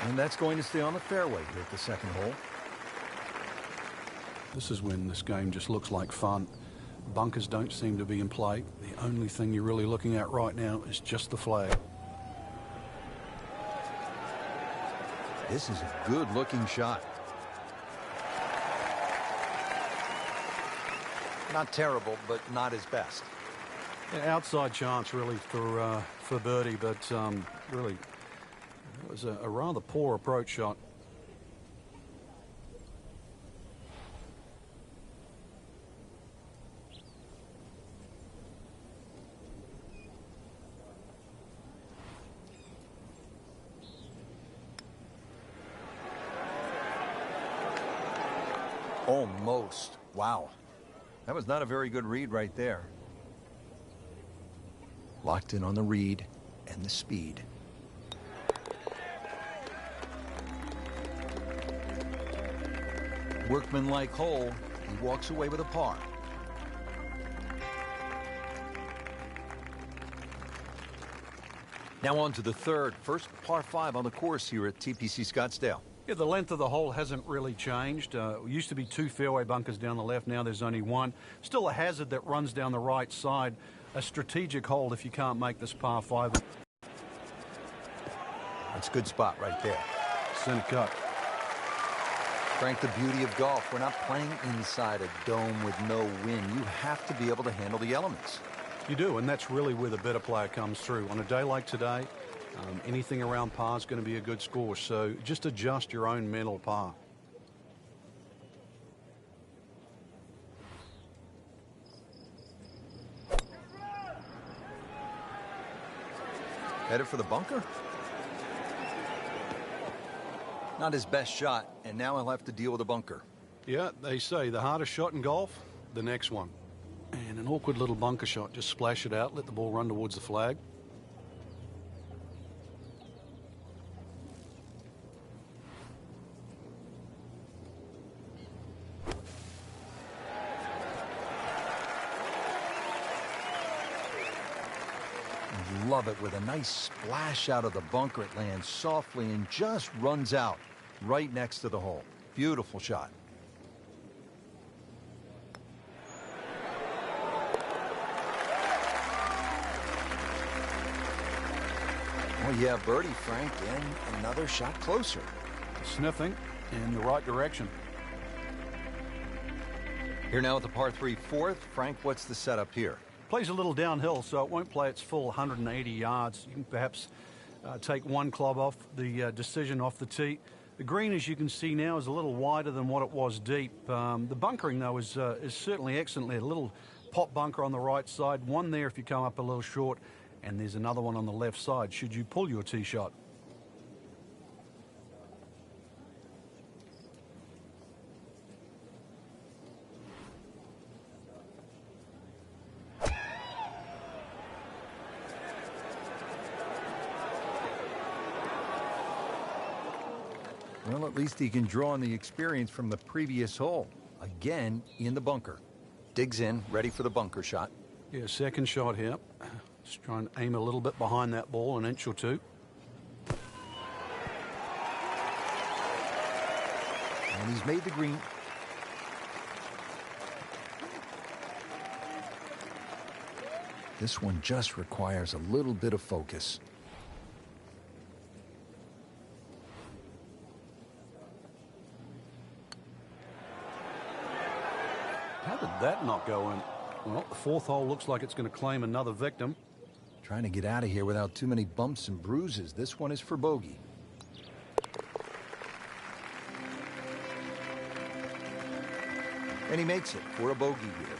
And that's going to stay on the fairway here at the second hole. This is when this game just looks like fun. Bunkers don't seem to be in play. The only thing you're really looking at right now is just the flag. This is a good-looking shot. Not terrible, but not his best. Yeah, outside chance really for birdie, but really it was a rather poor approach shot. Almost. Wow. That was not a very good read right there. Locked in on the read and the speed. Workmanlike hole. He walks away with a par. Now on to the third. First par 5 on the course here at TPC Scottsdale. Yeah, the length of the hole hasn't really changed. It used to be 2 fairway bunkers down the left. Now there's only 1. Still a hazard that runs down the right side. A strategic hold if you can't make this par 5. That's a good spot right there. Center cut. Frank, the beauty of golf, we're not playing inside a dome with no wind. You have to be able to handle the elements. You do, and that's really where the better player comes through. On a day like today, anything around par is going to be a good score, so just adjust your own mental par. Headed for the bunker? Not his best shot, and now he'll have to deal with a bunker. Yeah, they say the hardest shot in golf, the next one. And an awkward little bunker shot, just splash it out, let the ball run towards the flag. Love it. With a nice splash out of the bunker, it lands softly and just runs out right next to the hole. Beautiful shot. Oh yeah, birdie, Frank, and another shot closer. Sniffing in the right direction. Here now at the par 3 fourth. Frank, what's the setup here? Plays a little downhill, so it won't play its full 180 yards. You can perhaps take one club off the decision off the tee. The green, as you can see now, is a little wider than what it was deep. The bunkering, though, is certainly excellent there. A little pop bunker on the right side, one there if you come up a little short, and there's another one on the left side should you pull your tee shot. Well, at least he can draw on the experience from the previous hole. Again, in the bunker. Digs in, ready for the bunker shot. Yeah, second shot here. Just try and aim a little bit behind that ball, an inch or two. And he's made the green. This one just requires a little bit of focus. How did that not go in? Well, the fourth hole looks like it's going to claim another victim. Trying to get out of here without too many bumps and bruises. This one is for bogey. And he makes it for a bogey here.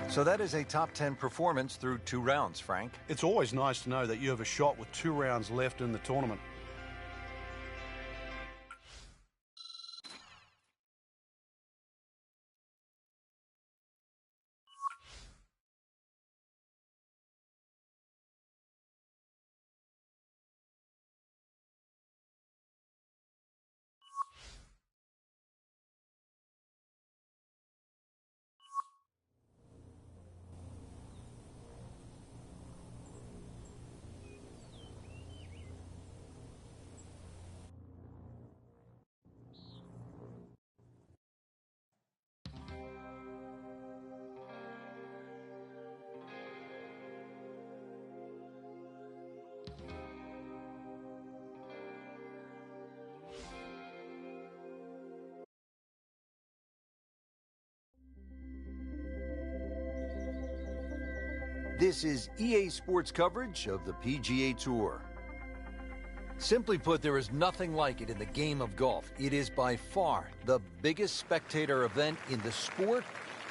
So that is a top 10 performance through 2 rounds, Frank. It's always nice to know that you have a shot with 2 rounds left in the tournament. This is EA Sports coverage of the PGA Tour. Simply put, there is nothing like it in the game of golf. It is by far the biggest spectator event in the sport.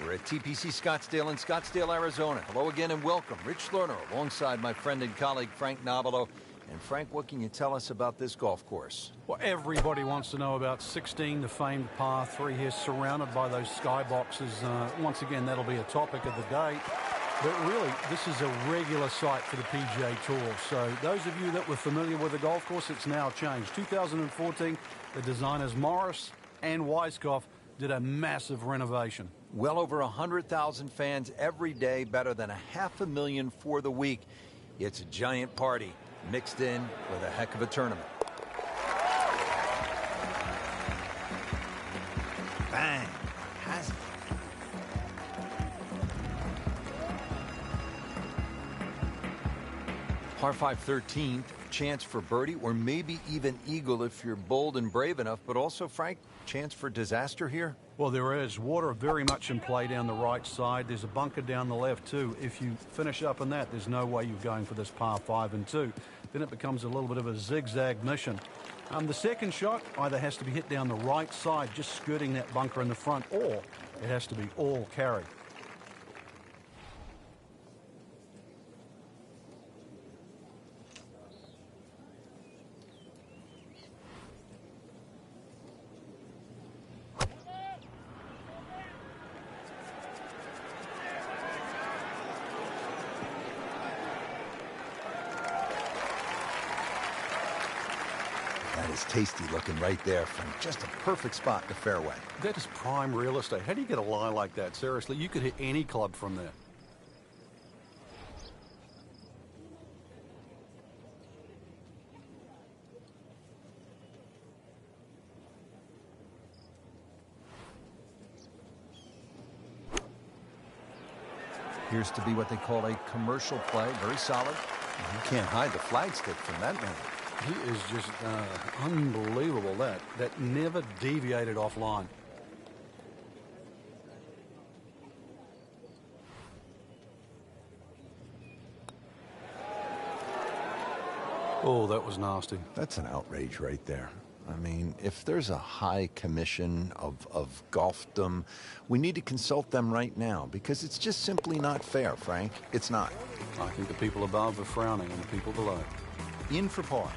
We're at TPC Scottsdale in Scottsdale, Arizona. Hello again and welcome. Rich Lerner alongside my friend and colleague Frank Nobilo. And Frank, what can you tell us about this golf course? Well, everybody wants to know about 16, the famed par 3 here, surrounded by those skyboxes. Once again, that'll be a topic of the day. But really, this is a regular sight for the PGA Tour. So those of you that were familiar with the golf course, it's now changed. 2014, the designers Morris and Weiskopf did a massive renovation. Well over 100,000 fans every day, better than 500,000 for the week. It's a giant party mixed in with a heck of a tournament. Bang! Has it. Par 5 13th, chance for birdie or maybe even eagle if you're bold and brave enough, but also, Frank, chance for disaster here? Well, there is. Water very much in play down the right side. There's a bunker down the left, too. If you finish up in that, there's no way you're going for this par 5 and 2. Then it becomes a little bit of a zigzag mission. The second shot either has to be hit down the right side, just skirting that bunker in the front, or it has to be all carry. That is tasty looking right there, Frank. Just a perfect spot in the fairway. That is prime real estate. How do you get a lie like that? Seriously, you could hit any club from there. Appears to be what they call a commercial play. Very solid. You can't hide the flagstick from that man. He is just unbelievable. That never deviated offline. Oh, that was nasty. That's an outrage right there. I mean, if there's a high commission of golfdom, we need to consult them right now because it's just simply not fair, Frank. It's not. I think the people above are frowning on the people below. In for par.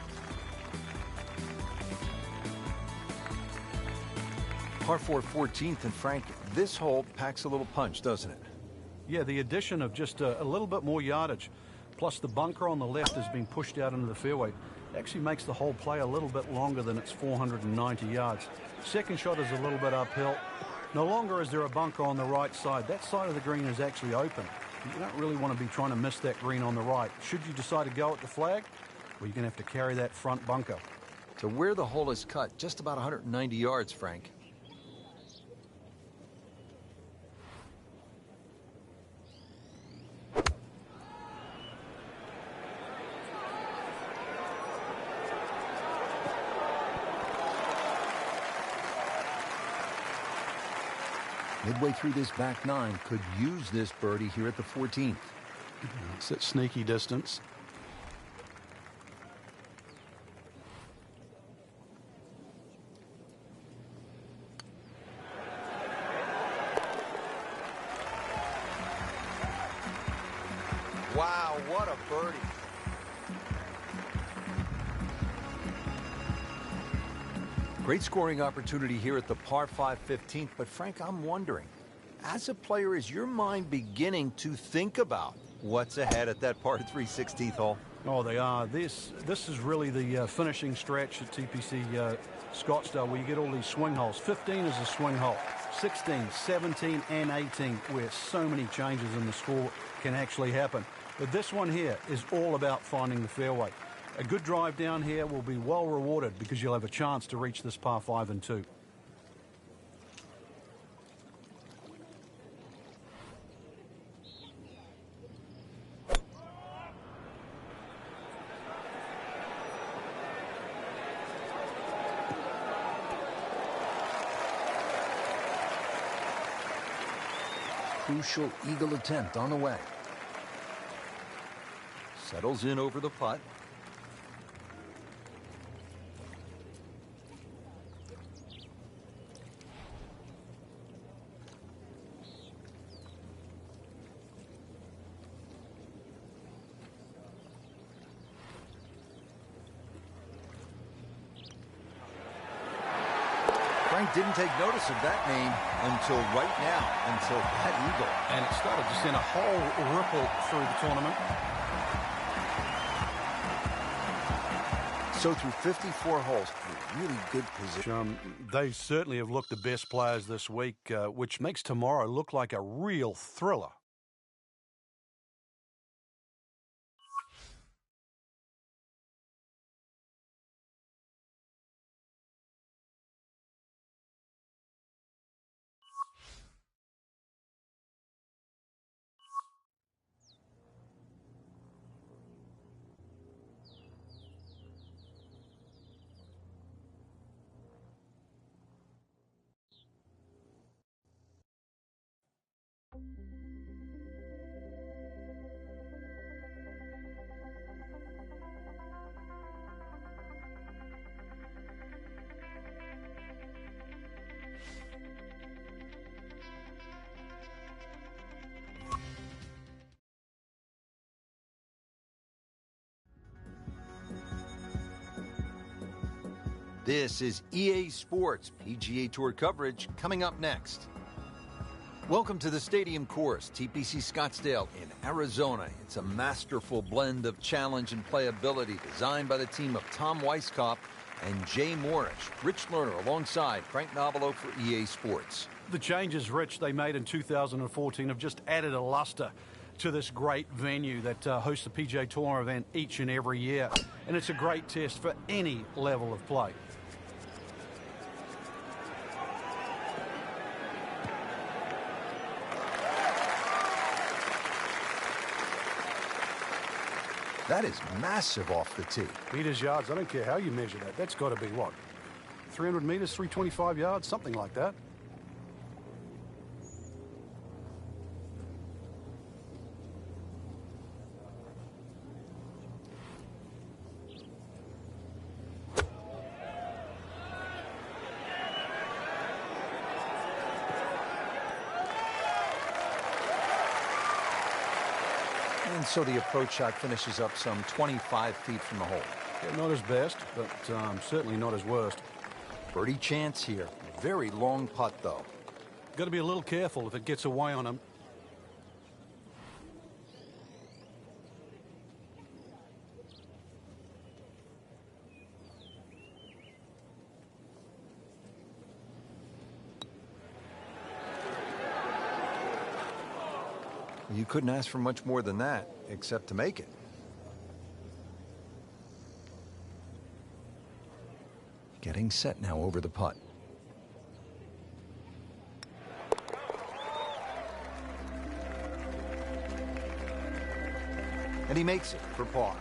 Par 4 14th, and Frank, this hole packs a little punch, doesn't it? Yeah, the addition of just a little bit more yardage, plus the bunker on the left has been pushed out into the fairway, actually makes the whole play a little bit longer than its 490 yards. Second shot is a little bit uphill. No longer is there a bunker on the right side. That side of the green is actually open. You don't really want to be trying to miss that green on the right. Should you decide to go at the flag, well, you're going to have to carry that front bunker. To where the hole is cut, just about 190 yards, Frank. Midway through this back nine, could use this birdie here at the 14th. It's at sneaky distance. Wow, what a birdie. Great scoring opportunity here at the par 5 15th, but Frank, I'm wondering, as a player, is your mind beginning to think about what's ahead at that par 3 16th hole? Oh, they are. This is really the finishing stretch at TPC Scottsdale, where you get all these swing holes. 15 is a swing hole. 16, 17, and 18, where so many changes in the score can actually happen. But this one here is all about finding the fairway. A good drive down here will be well rewarded because you'll have a chance to reach this par 5 and 2. Crucial eagle attempt on the way. settles in over the putt. Frank didn't take notice of that name until right now, until that eagle. And it started to send a whole ripple through the tournament. So through 54 holes, really good position. They certainly have looked the best players this week, which makes tomorrow look like a real thriller. This is EA Sports PGA Tour coverage coming up next. Welcome to the Stadium Course, TPC Scottsdale in Arizona. It's a masterful blend of challenge and playability designed by the team of Tom Weisskopf and Jay Morrish. Rich Lerner alongside Frank Nobilo for EA Sports. The changes, Rich, they made in 2014 have just added a luster to this great venue that hosts the PGA Tour event each and every year. And it's a great test for any level of play. That is massive off the tee. Meters, yards, I don't care how you measure that. That's got to be what? 300 meters, 325 yards, something like that. And so the approach shot finishes up some 25 feet from the hole. Yeah, not his best, but certainly not his worst. Birdie chance here. Very long putt, though. Got to be a little careful if it gets away on him. You couldn't ask for much more than that, except to make it. Getting set now over the putt. And he makes it for par.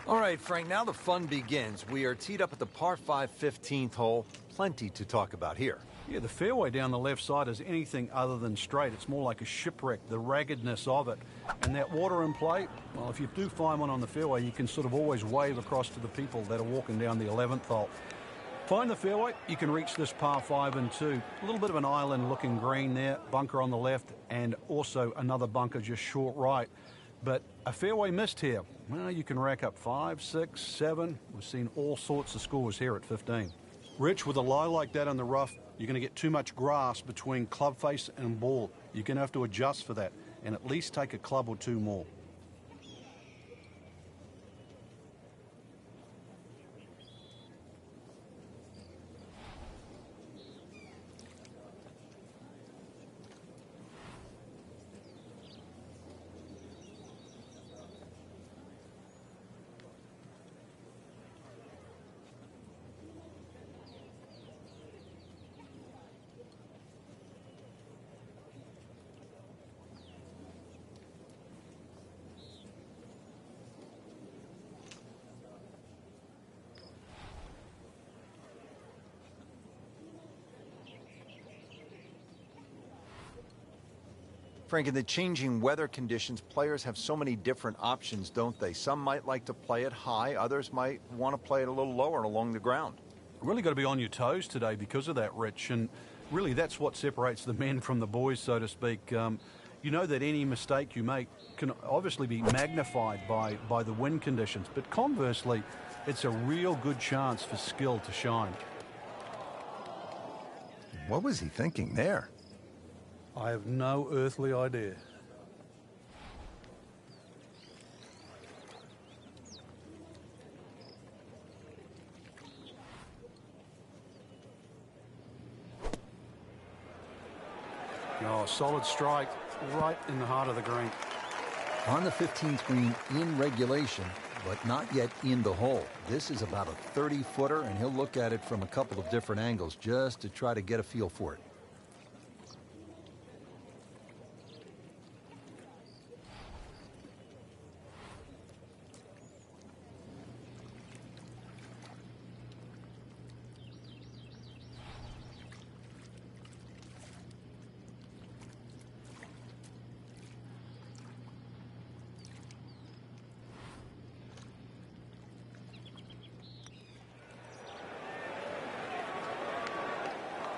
All right, Frank, now the fun begins. We are teed up at the par 5 15th hole. Plenty to talk about here. Yeah, the fairway down the left side is anything other than straight. It's more like a shipwreck, the raggedness of it. And that water in play, well, if you do find one on the fairway, you can sort of always wave across to the people that are walking down the 11th hole. Find the fairway, you can reach this par 5 and 2. A little bit of an island-looking green there, bunker on the left, and also another bunker just short right. But a fairway missed here. Well, you can rack up 5, 6, 7. We've seen all sorts of scores here at 15. Rich, with a lie like that in the rough, you're going to get too much grass between club face and ball. You're going to have to adjust for that and at least take a club or two more. Frank, in the changing weather conditions, players have so many different options, don't they? Some might like to play it high, others might want to play it a little lower along the ground. Really got to be on your toes today because of that, Rich, and really that's what separates the men from the boys, so to speak. You know that any mistake you make can obviously be magnified by the wind conditions, but conversely, it's a real good chance for skill to shine. What was he thinking there? I have no earthly idea. Oh, solid strike right in the heart of the green. On the 15th green in regulation, but not yet in the hole. This is about a 30-footer, and he'll look at it from a couple of different angles just to try to get a feel for it.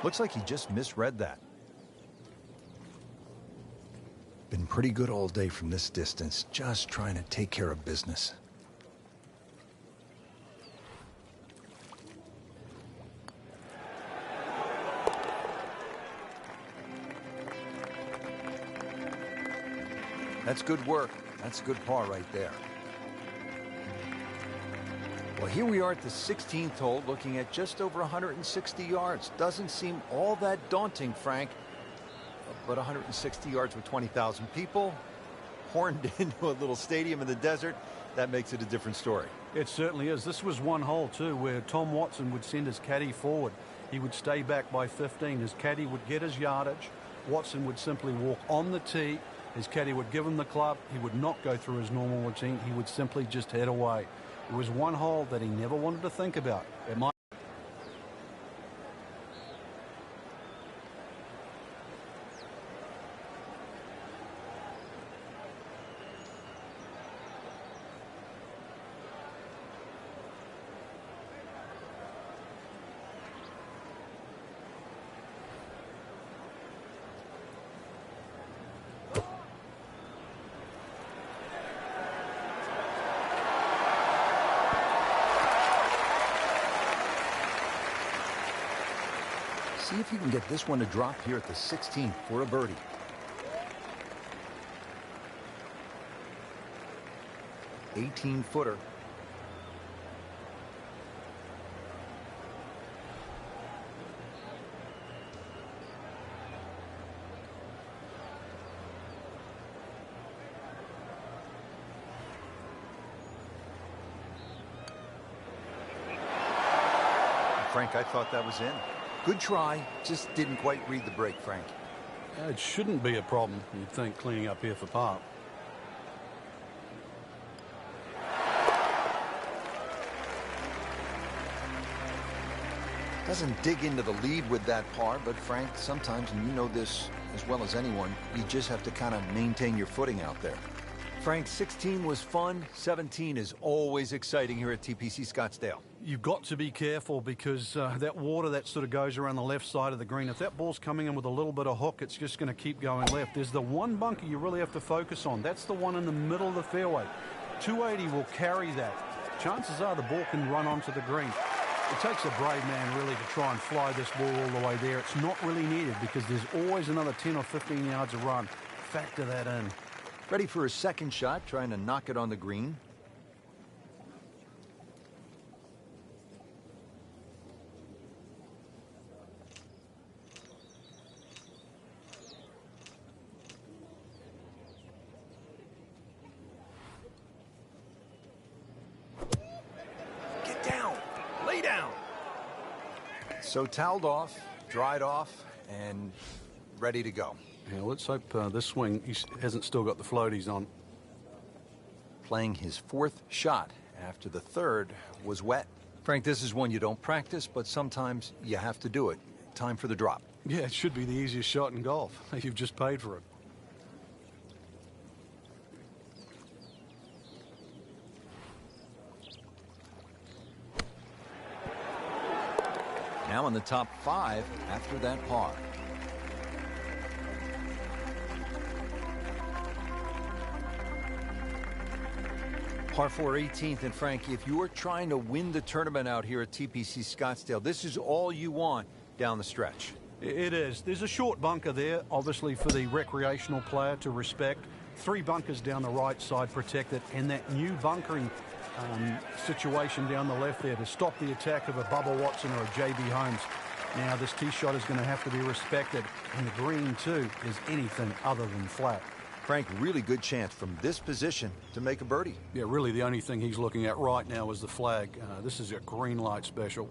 Looks like he just misread that. Been pretty good all day from this distance, just trying to take care of business. That's good work. That's a good par right there. Well, here we are at the 16th hole, looking at just over 160 yards. Doesn't seem all that daunting, Frank. But 160 yards with 20,000 people, horned into a little stadium in the desert, that makes it a different story. It certainly is. This was one hole, too, where Tom Watson would send his caddy forward. He would stay back by 15. His caddy would get his yardage. Watson would simply walk on the tee. His caddy would give him the club. He would not go through his normal routine. He would simply just head away. It was one hole that he never wanted to think about. It might. See if you can get this one to drop here at the 16th for a birdie. $18-footer. Frank, I thought that was in. Good try, just didn't quite read the break, Frank. It shouldn't be a problem, you'd think, cleaning up here for par. Doesn't dig into the lead with that par, but Frank, sometimes, and you know this as well as anyone, you just have to kind of maintain your footing out there. Frank, 16 was fun. 17 is always exciting here at TPC Scottsdale. You've got to be careful because that water that sort of goes around the left side of the green, if that ball's coming in with a little bit of hook, it's just going to keep going left. There's the one bunker you really have to focus on. That's the one in the middle of the fairway. 280 will carry that. Chances are the ball can run onto the green. It takes a brave man really to try and fly this ball all the way there. It's not really needed because there's always another 10 or 15 yards of run. Factor that in. Ready for his second shot, trying to knock it on the green. Get down, lay down. So toweled off, dried off, and ready to go. Yeah, let's hope this swing he hasn't still got the floaties on. Playing his fourth shot after the third was wet. Frank, this is one you don't practice, but sometimes you have to do it. Time for the drop. Yeah, it should be the easiest shot in golf. You've just paid for it. Now in the top 5 after that par. Par 4 18th, and Frank, if you're trying to win the tournament out here at TPC Scottsdale, this is all you want down the stretch. It is. There's a short bunker there, obviously for the recreational player to respect. 3 bunkers down the right side protected, and that new bunkering situation down the left there to stop the attack of a Bubba Watson or a J.B. Holmes. Now this tee shot is going to have to be respected, and the green too is anything other than flat. Frank, really good chance from this position to make a birdie. Yeah, really the only thing he's looking at right now is the flag. This is a green light special.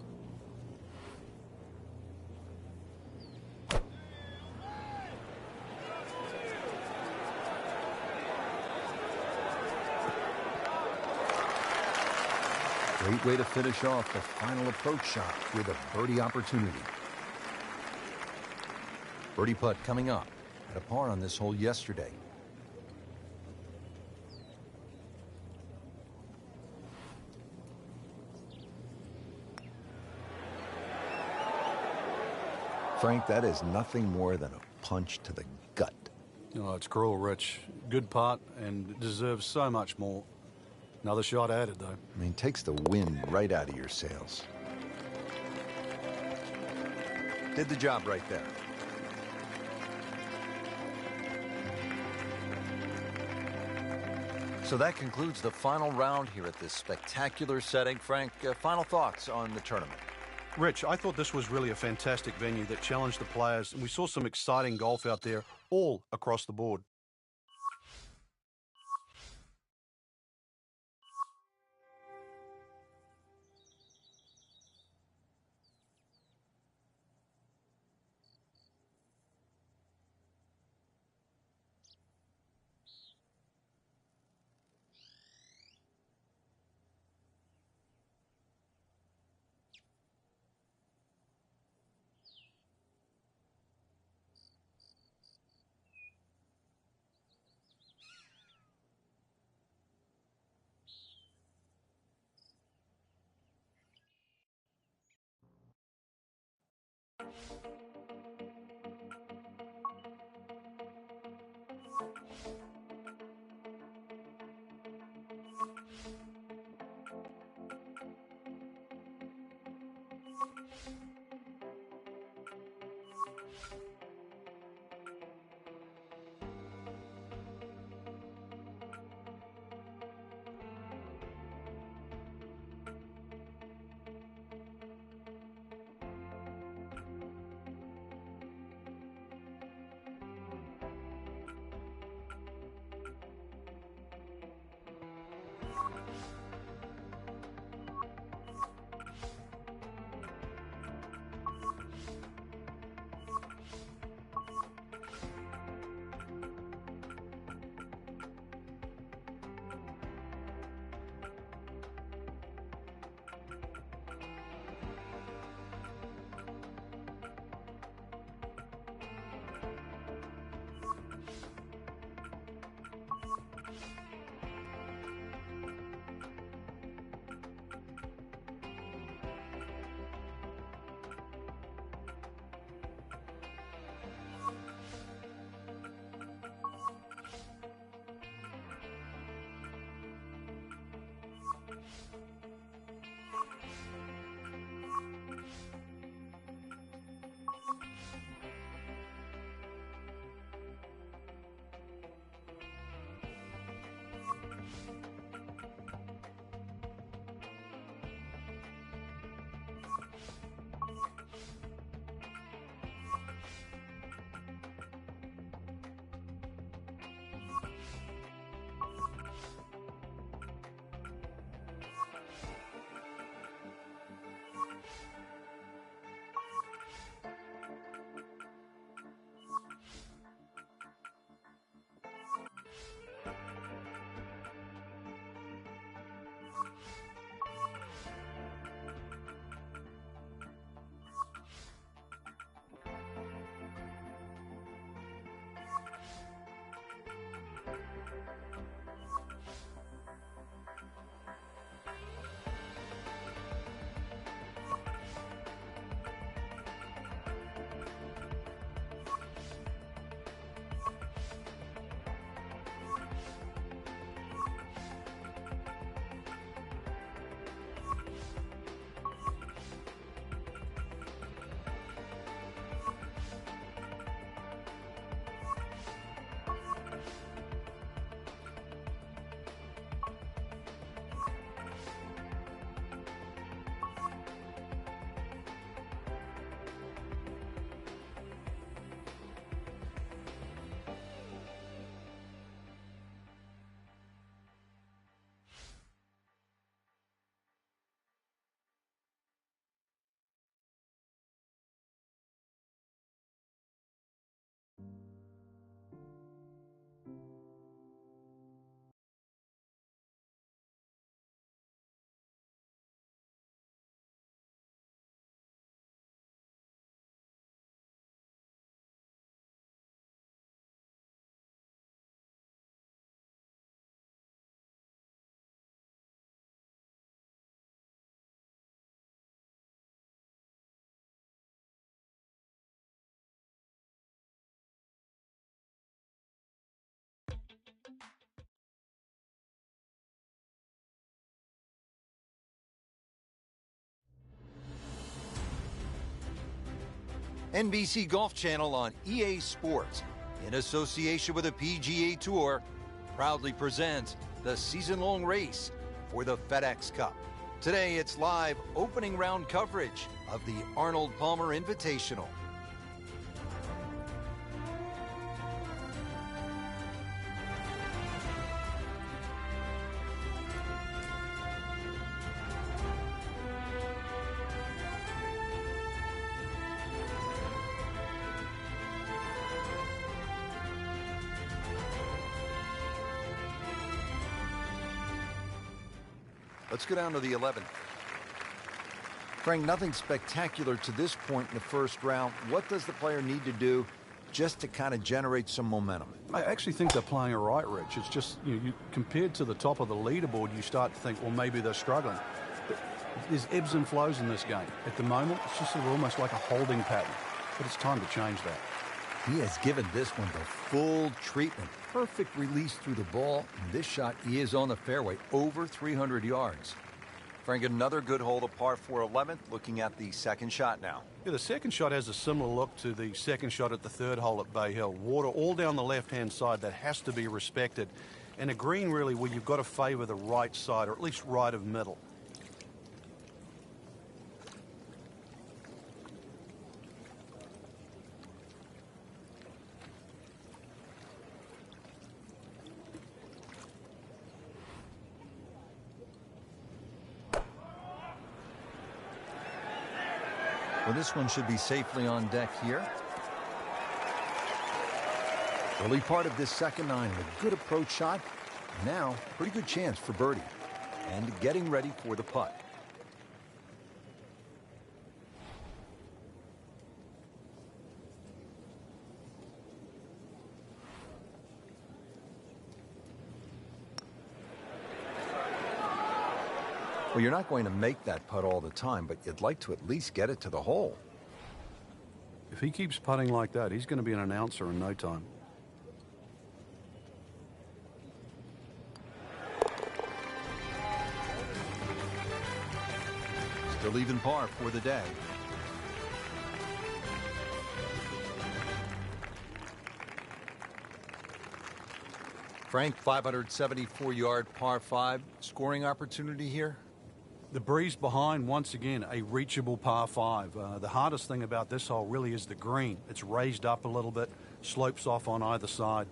Great way to finish off the final approach shot with a birdie opportunity. Birdie putt coming up at a par on this hole yesterday. Frank, that is nothing more than a punch to the gut. Oh, it's cruel, Rich. Good putt and deserves so much more. Another shot added, though. I mean, takes the wind right out of your sails. Did the job right there. So that concludes the final round here at this spectacular setting. Frank, final thoughts on the tournament? Rich, I thought this was really a fantastic venue that challenged the players, and we saw some exciting golf out there all across the board. NBC Golf Channel on EA Sports, in association with the PGA Tour, proudly presents the season-long race for the FedEx Cup. Today, it's live opening round coverage of the Arnold Palmer Invitational. Let's go down to the 11th. Frank, nothing spectacular to this point in the first round. What does the player need to do just to kind of generate some momentum? I actually think they're playing it right, Rich. It's just, compared to the top of the leaderboard, you start to think, well, maybe they're struggling. But there's ebbs and flows in this game. At the moment, it's just almost like a holding pattern. But it's time to change that. He has given this one the full treatment. Perfect release through the ball. And this shot is on the fairway, over 300 yards. Frank, another good hole, the par 4 11th, looking at the second shot now. Yeah, the second shot has a similar look to the second shot at the third hole at Bay Hill. Water all down the left-hand side. That has to be respected. And a green, really, where you've got to favor the right side, or at least right of middle. Well, this one should be safely on deck here. Early part of this second nine, a good approach shot. Now, pretty good chance for birdie. And getting ready for the putt. Well, you're not going to make that putt all the time, but you'd like to at least get it to the hole. If he keeps putting like that, he's going to be an announcer in no time. Still even par for the day. Frank, 574-yard par 5 scoring opportunity here. The breeze behind, once again, a reachable par 5. The hardest thing about this hole really is the green. It's raised up a little bit, slopes off on either side.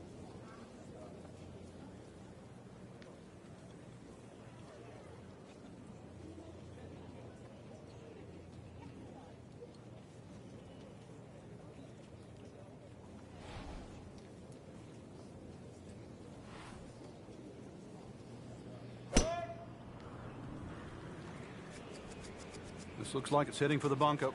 This looks like it's heading for the bunker.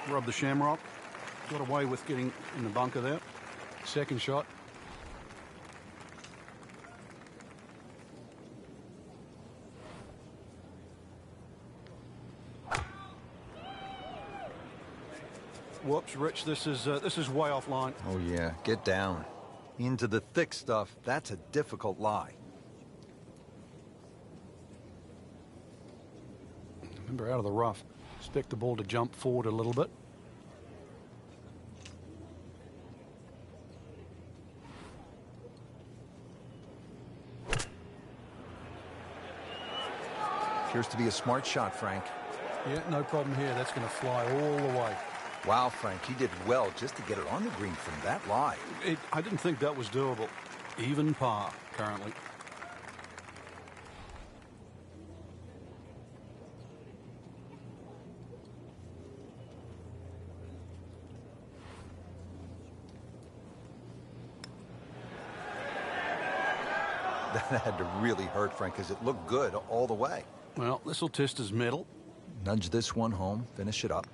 Rub the shamrock. Got away with getting in the bunker there. Second shot. Whoops, Rich, this is way offline. Oh, yeah. Get down. Into the thick stuff. That's a difficult lie. Remember, out of the rough. Expect the ball to jump forward a little bit. Appears to be a smart shot, Frank. Yeah, no problem here. That's going to fly all the way. Wow, Frank, he did well just to get it on the green from that lie. I didn't think that was doable. Even par, currently. That had to really hurt, Frank, because it looked good all the way. Well, this will test his mettle. Nudge this one home, finish it up.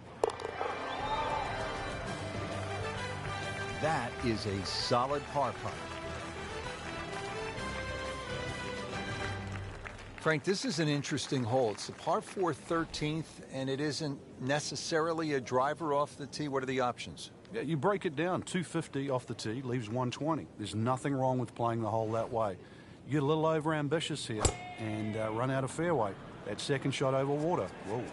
That is a solid par putt. Frank, this is an interesting hole. It's a par 4 13th, and it isn't necessarily a driver off the tee. What are the options? Yeah, you break it down. 250 off the tee leaves 120. There's nothing wrong with playing the hole that way. You get a little over-ambitious here and run out of fairway. That second shot over water. Whoa.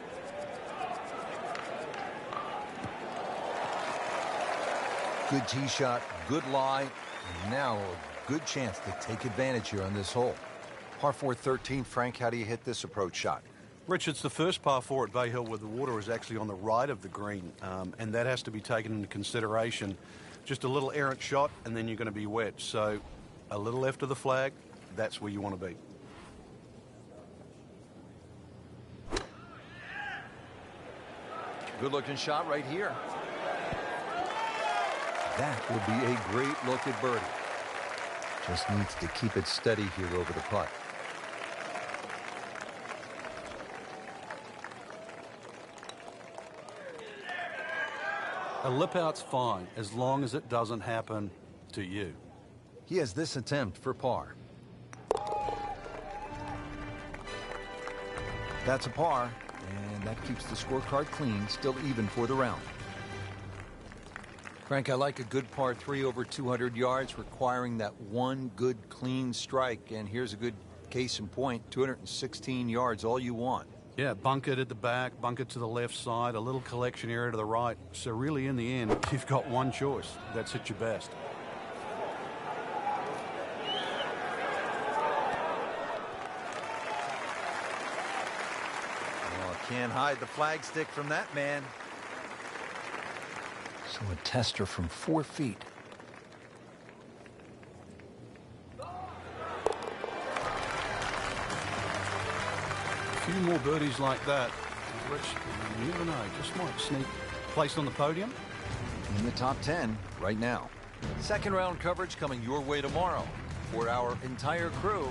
Good tee shot, good lie, and now a good chance to take advantage here on this hole. Par 4 13, Frank, how do you hit this approach shot? Rich, it's the first par 4 at Bay Hill where the water is actually on the right of the green, and that has to be taken into consideration. Just a little errant shot, and then you're going to be wet. So a little left of the flag, that's where you want to be. Good-looking shot right here. That will be a great look at birdie. Just needs to keep it steady here over the putt. A lip out's fine as long as it doesn't happen to you. He has this attempt for par. That's a par, and that keeps the scorecard clean, still even for the round. Frank, I like a good par 3 over 200 yards, requiring that one good clean strike. And here's a good case in point, 216 yards, all you want. Yeah, bunker at the back, bunker to the left side, a little collection area to the right. So really, in the end, you've got one choice. That's at your best. Well, can't hide the flagstick from that man. So a tester from 4 feet. A few more birdies like that, which you never know, just might sneak placed on the podium. In the top 10 right now. Second round coverage coming your way tomorrow. For our entire crew,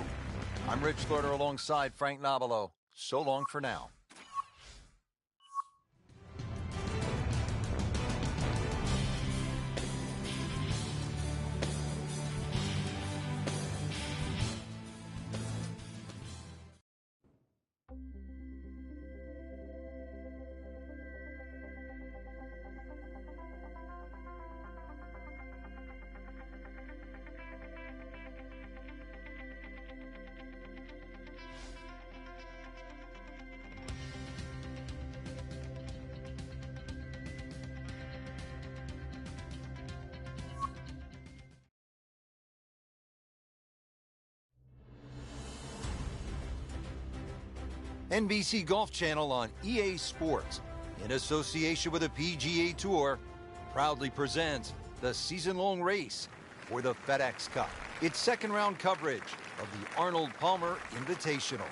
I'm Rich Lerner alongside Frank Nobilo. So long for now. NBC Golf Channel on EA Sports, in association with the PGA Tour, proudly presents the season-long race for the FedEx Cup. It's second-round coverage of the Arnold Palmer Invitational.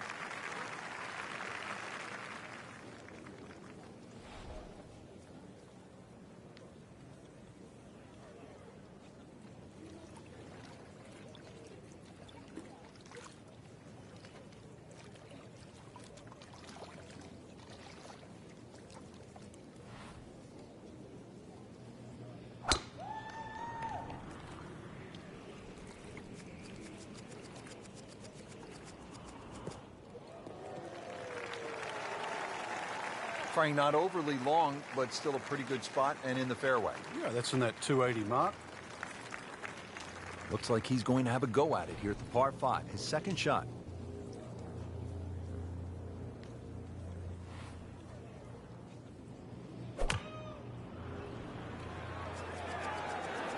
Frank, not overly long, but still a pretty good spot and in the fairway. Yeah, that's in that 280 mark. Looks like he's going to have a go at it here at the par 5, his second shot.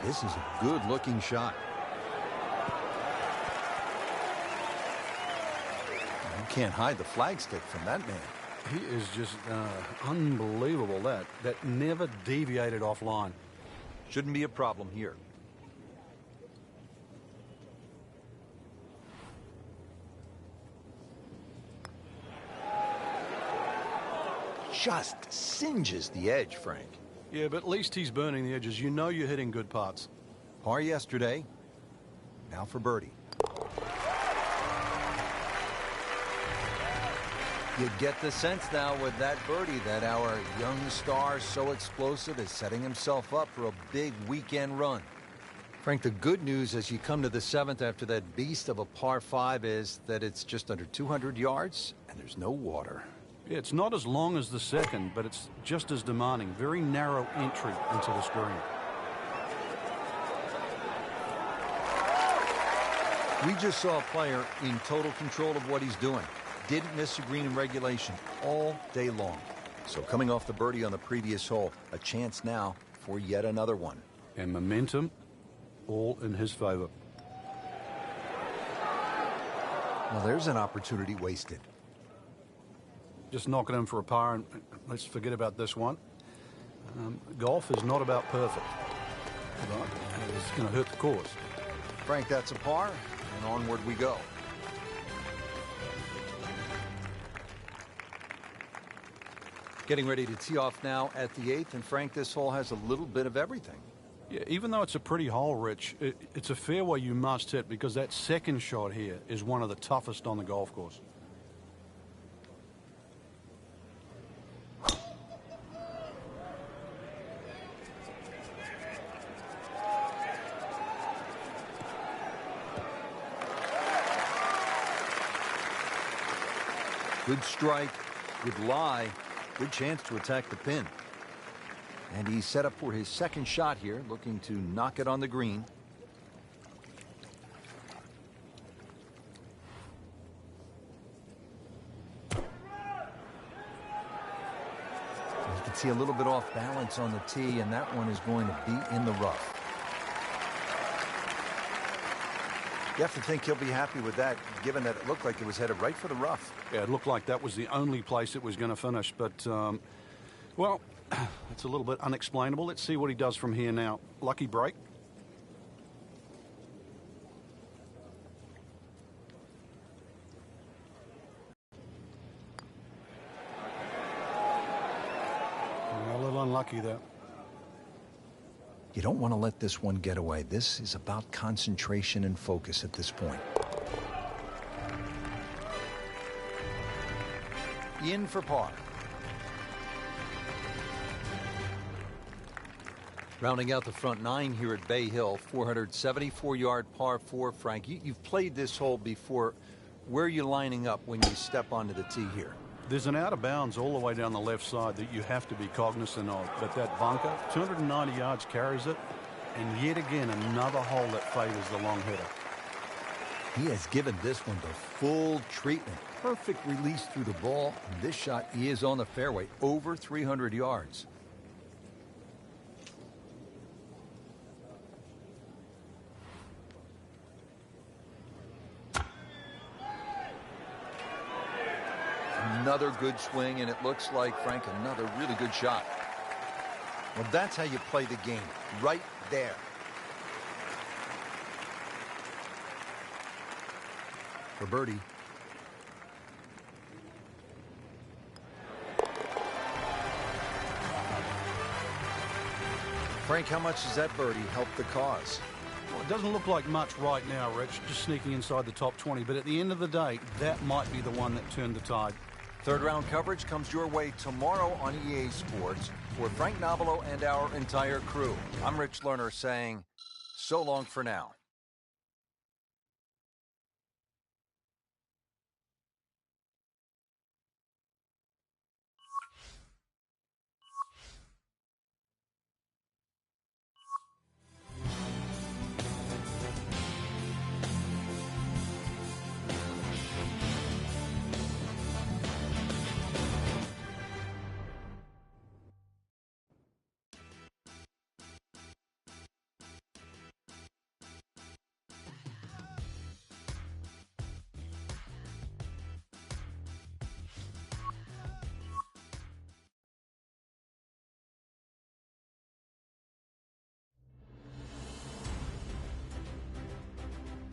This is a good-looking shot. You can't hide the flagstick from that man. He is just unbelievable. That never deviated offline. Shouldn't be a problem here. Just singes the edge, Frank. Yeah, but at least he's burning the edges. You know you're hitting good putts. Par yesterday. Now for birdie. You get the sense now with that birdie that our young star, so explosive, is setting himself up for a big weekend run. Frank, the good news as you come to the 7th after that beast of a par 5 is that it's just under 200 yards and there's no water. Yeah, it's not as long as the second, but it's just as demanding. Very narrow entry into this green. We just saw a player in total control of what he's doing. Didn't miss a green in regulation all day long. So coming off the birdie on the previous hole, a chance now for yet another one. And momentum all in his favor. Well, there's an opportunity wasted. Just knock it in for a par, and let's forget about this one. Golf is not about perfect, but it's going to hurt the cause. Frank, that's a par, and onward we go. Getting ready to tee off now at the 8th, and Frank, this hole has a little bit of everything. Yeah, even though it's a pretty hole, Rich, it's a fairway you must hit, because that second shot here is one of the toughest on the golf course. Good strike, good lie, good chance to attack the pin. And he's set up for his second shot here, looking to knock it on the green. You can see a little bit off balance on the tee, and that one is going to be in the rough. You have to think he'll be happy with that, given that it looked like it was headed right for the rough. Yeah, it looked like that was the only place it was going to finish, but, well, it's a little bit unexplainable. Let's see what he does from here now. Lucky break. A little unlucky there. You don't want to let this one get away. This is about concentration and focus at this point. In for par. Rounding out the front 9 here at Bay Hill, 474-yard par 4. Frank, you've played this hole before. Where are you lining up when you step onto the tee here? There's an out of bounds all the way down the left side that you have to be cognizant of. But that bunker, 290 yards carries it. And yet again, another hole that favors the long hitter. He has given this one the full treatment. Perfect release through the ball. And this shot is on the fairway, over 300 yards. Another good swing, and it looks like, Frank, another really good shot. Well, that's how you play the game, right there. For birdie. Frank, how much does that birdie help the cause? Well, it doesn't look like much right now, Rich, just sneaking inside the top 20. But at the end of the day, that might be the one that turned the tide. Third round coverage comes your way tomorrow on EA Sports. For Frank Nobilo and our entire crew, I'm Rich Lerner saying so long for now.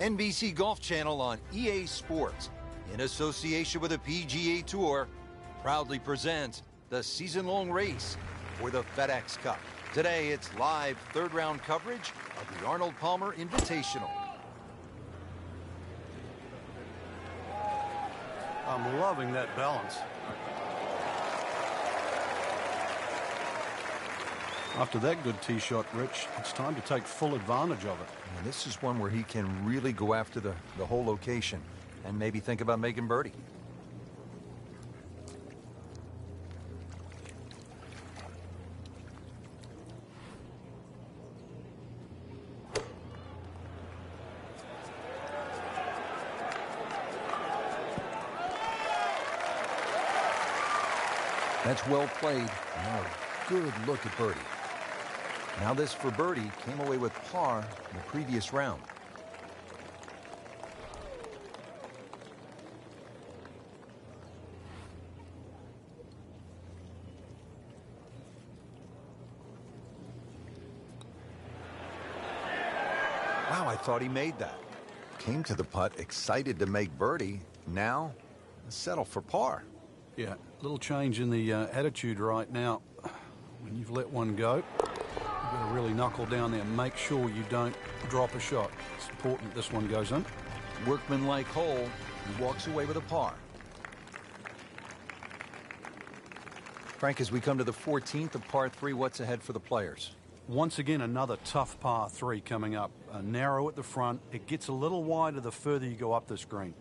NBC Golf Channel on EA Sports, in association with the PGA Tour, proudly presents the season-long race for the FedEx Cup. Today, it's live third-round coverage of the Arnold Palmer Invitational. I'm loving that balance. After that good tee shot, Rich, it's time to take full advantage of it. And this is one where he can really go after the whole location and maybe think about making birdie. That's well played. Now a good look at birdie. Now this for birdie came away with par in the previous round. Wow, I thought he made that. Came to the putt excited to make birdie. Now settle for par. Yeah, a little change in the attitude right now. When you've let one go, you've got to really knuckle down there and make sure you don't drop a shot. It's important this one goes in. Workmanlike hole. He walks away with a par. Frank, as we come to the 14th of par 3, what's ahead for the players? Once again, another tough par 3 coming up. Narrow at the front. It gets a little wider the further you go up this green.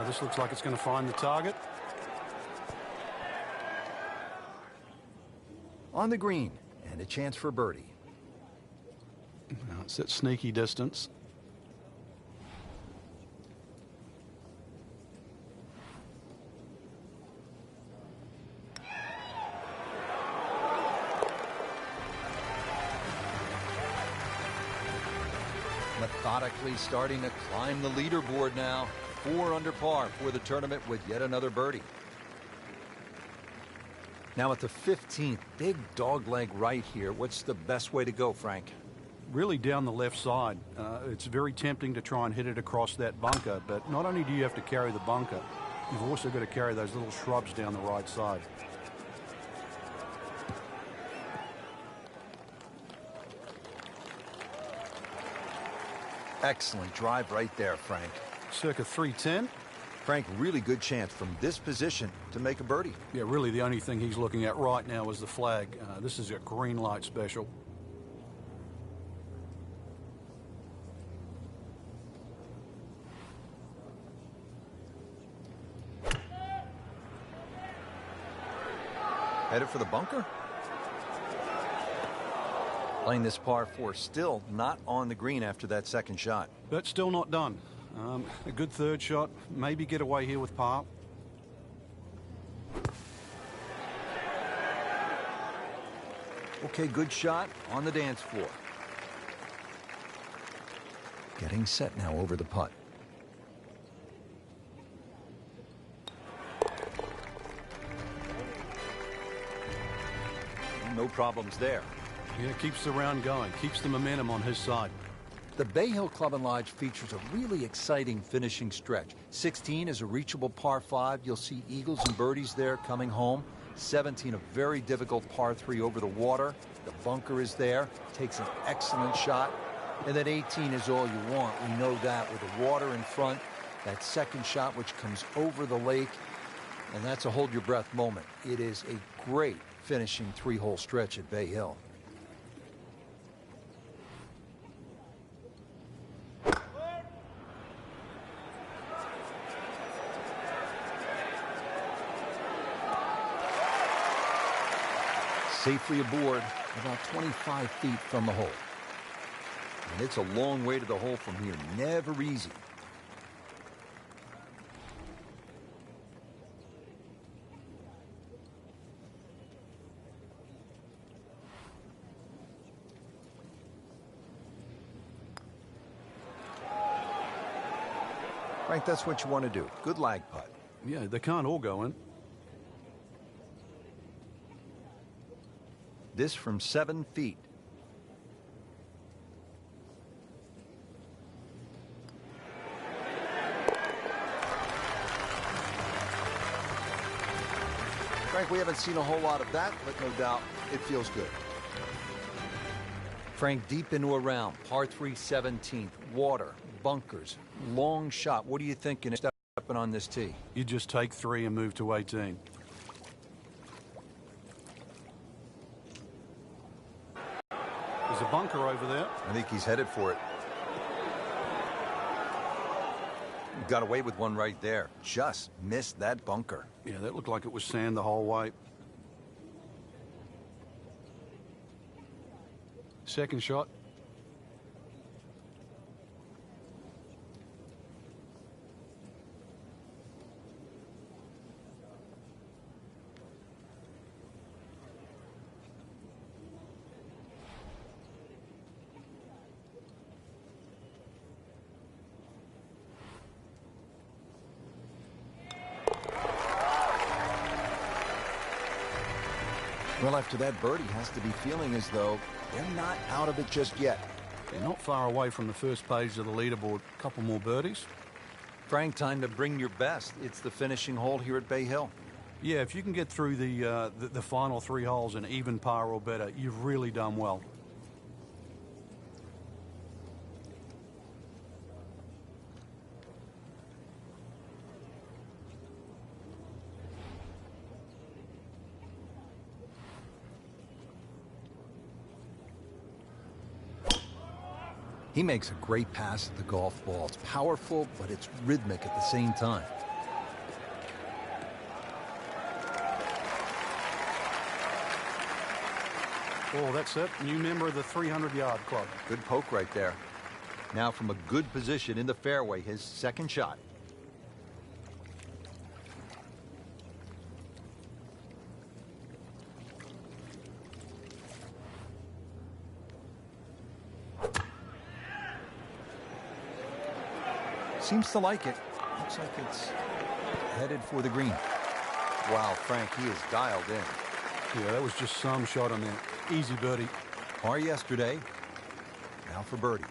This looks like it's going to find the target. On the green, and a chance for birdie. Now it's at sneaky distance. Methodically starting to climb the leaderboard now. 4 under par for the tournament with yet another birdie. Now at the 15th, big dog leg right here. What's the best way to go, Frank? Really down the left side. It's very tempting to try and hit it across that bunker, but not only do you have to carry the bunker, you've also got to carry those little shrubs down the right side. Excellent drive right there, Frank. Circa 310. Frank, really good chance from this position to make a birdie. Yeah, really the only thing he's looking at right now is the flag. This is a green light special. Headed for the bunker. Playing this par 4, still not on the green after that second shot. But still not done. A good third shot, maybe get away here with par. Okay, good shot on the dance floor. Getting set now over the putt. No problems there. Yeah, keeps the round going, keeps the momentum on his side. The Bay Hill Club and Lodge features a really exciting finishing stretch. 16 is a reachable par 5. You'll see eagles and birdies there coming home. 17, a very difficult par 3 over the water. The bunker is there. Takes an excellent shot. And then 18 is all you want. We know that with the water in front. That second shot which comes over the lake. And that's a hold your breath moment. It is a great finishing 3-hole stretch at Bay Hill. Safely aboard, about 25 feet from the hole. And it's a long way to the hole from here. Never easy. Frank, that's what you want to do. Good lag putt. Yeah, they can't all go in. This from 7 feet. Frank, we haven't seen a whole lot of that, but no doubt it feels good. Frank, deep into a round, par 3 17th, water, bunkers, long shot. What are you thinking stepping on this tee? You just take 3 and move to 18. There's a bunker over there. I think he's headed for it. Got away with one right there. Just missed that bunker. Yeah, that looked like it was sand the whole way. Second shot. Well, after that birdie, has to be feeling as though they're not out of it just yet. They're not far away from the first page of the leaderboard. A couple more birdies. Frank, time to bring your best. It's the finishing hole here at Bay Hill. Yeah, if you can get through the final 3 holes in even par or better, you've really done well. He makes a great pass at the golf ball. It's powerful, but it's rhythmic at the same time. Oh, that's it. New member of the 300-yard club. Good poke right there. Now from a good position in the fairway, his second shot. Seems to like it. Looks like it's headed for the green. Wow, Frank, he is dialed in. Yeah, that was just some shot on there. Easy birdie. Par yesterday. Now for birdie.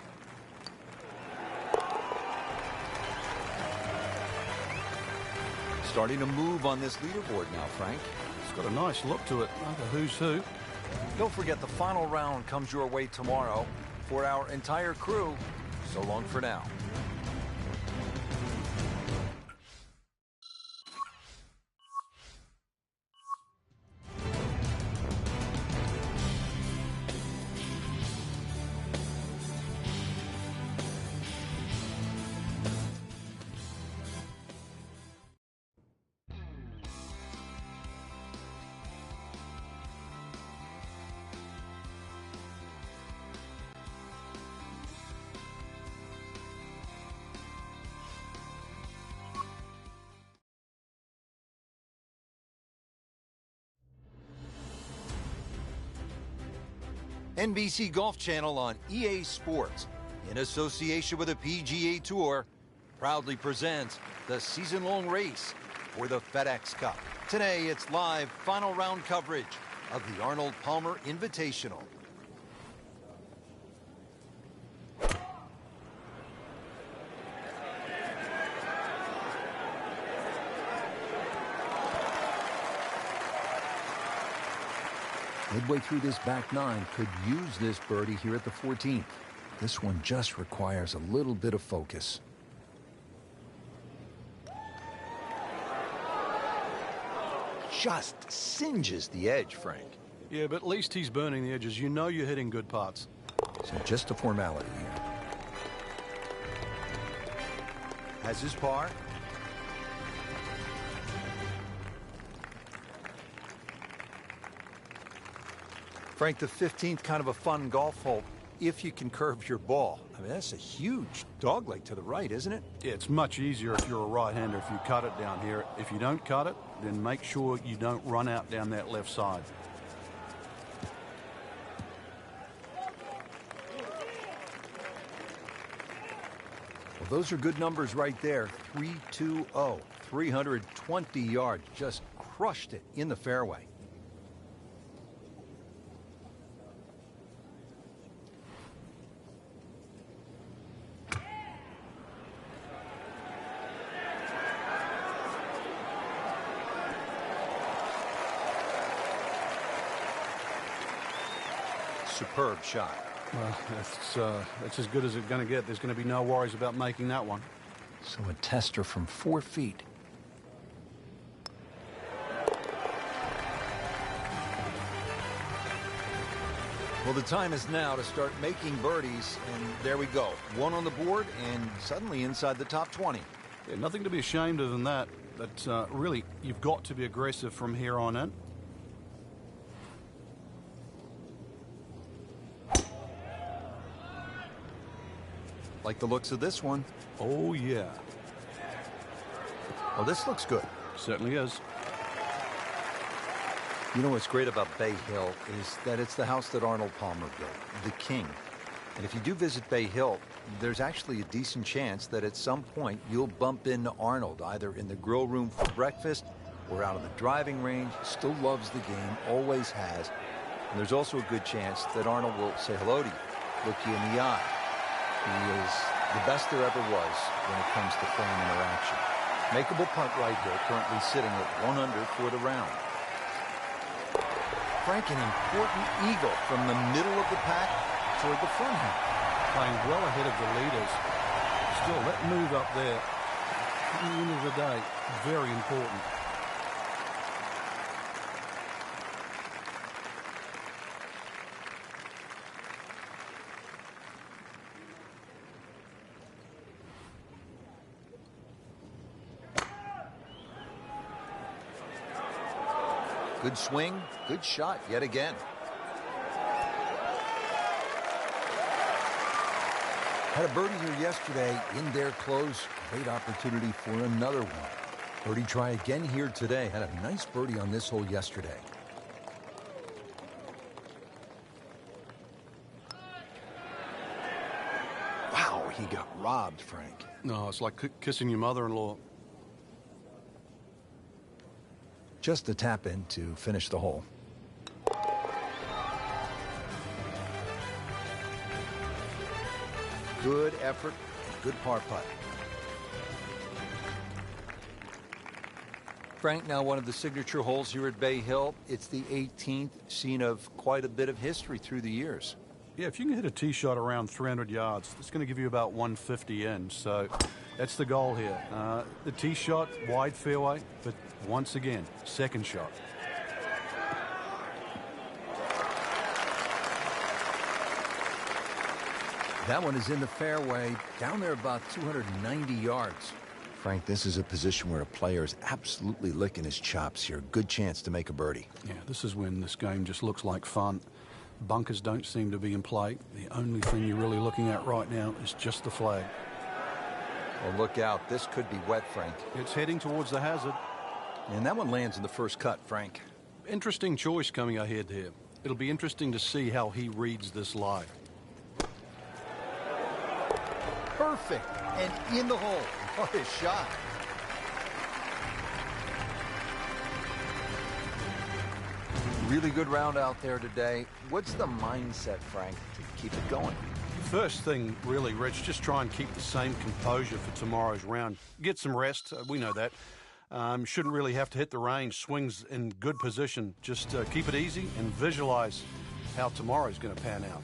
Starting to move on this leaderboard now, Frank. It's got a nice look to it. Like a who's who. Don't forget the final round comes your way tomorrow for our entire crew. So long for now. NBC Golf Channel on EA Sports, in association with the PGA Tour, proudly presents the season-long race for the FedEx Cup. Today, it's live final round coverage of the Arnold Palmer Invitational. Midway through this back nine, could use this birdie here at the 14th. This one just requires a little bit of focus. Just singes the edge, Frank. Yeah, but at least he's burning the edges. You know you're hitting good putts. So just a formality here. Has his par. Frank, the 15th, kind of a fun golf hole if you can curve your ball. I mean, that's a huge dogleg to the right, isn't it? Yeah, it's much easier if you're a right-hander if you cut it down here. If you don't cut it, then make sure you don't run out down that left side. Well, those are good numbers right there. 320, 320 yards. Just crushed it in the fairway. Superb shot. Well, that's as good as it's going to get. There's going to be no worries about making that one. So a tester from 4 feet. Well, the time is now to start making birdies, and there we go. One on the board, and suddenly inside the top 20. Yeah, nothing to be ashamed of in that. But really, you've got to be aggressive from here on in. Like the looks of this one. Oh, yeah. Well, this looks good. Certainly is. You know what's great about Bay Hill is that it's the house that Arnold Palmer built, the King. And if you do visit Bay Hill, there's actually a decent chance that at some point you'll bump into Arnold, either in the grill room for breakfast or out on the driving range. Still loves the game, always has. And there's also a good chance that Arnold will say hello to you, look you in the eye. He is the best there ever was when it comes to fan interaction. Makeable punt right here, currently sitting at 1 under for the round. Frank, an important eagle from the middle of the pack toward the front half. Playing well ahead of the leaders. Still, that move up there, at the end of the day, very important. Good swing, good shot yet again. Had a birdie here yesterday in their close. Great opportunity for another one. Birdie try again here today. Had a nice birdie on this hole yesterday. Wow, he got robbed, Frank. No, it's like kissing your mother-in-law. Just a tap in to finish the hole. Good effort, good par putt. Frank, now one of the signature holes here at Bay Hill. It's the 18th, scene of quite a bit of history through the years. Yeah, if you can hit a tee shot around 300 yards, it's going to give you about 150 in. So that's the goal here. The tee shot, wide fairway, but once again, second shot. That one is in the fairway, down there about 290 yards. Frank, this is a position where a player is absolutely licking his chops here. Good chance to make a birdie. Yeah, this is when this game just looks like fun. Bunkers don't seem to be in play. The only thing you're really looking at right now is just the flag. Well, look out. This could be wet, Frank. It's heading towards the hazard. And that one lands in the first cut, Frank. Interesting choice coming ahead here. It'll be interesting to see how he reads this lie. Perfect. And in the hole. What a shot. Really good round out there today. What's the mindset, Frank, to keep it going? First thing, really, Rich, just try and keep the same composure for tomorrow's round. Get some rest. We know that. Shouldn't really have to hit the range. Swings in good position. Just keep it easy and visualize how tomorrow's going to pan out.